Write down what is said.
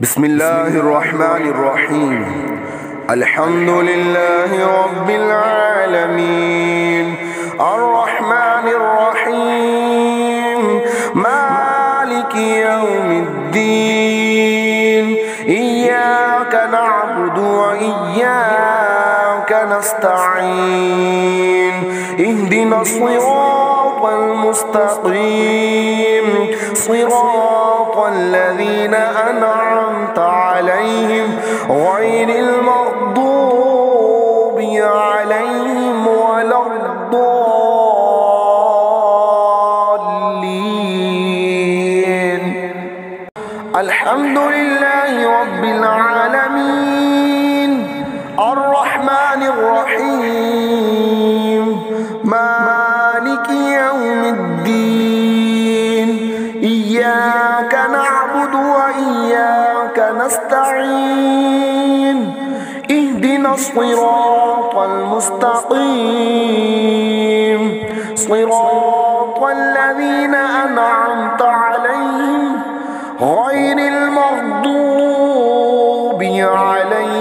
بسم الله الرحمن الرحيم. الحمد لله رب العالمين الرحمن الرحيم مالك يوم الدين إياك نعبد وإياك نستعين اهدنا الصراط المستقيم صراط الذين أنعمت عليهم غير المغضوب عليهم ولا الضالين. الحمد لله رب العالمين الرحمن الرحيم مالك يوم الدين إياك نعبد وإياك نستعين اهدنا الصراط المستقيم صراط الذين أنعمت عليهم غير المغضوب عليهم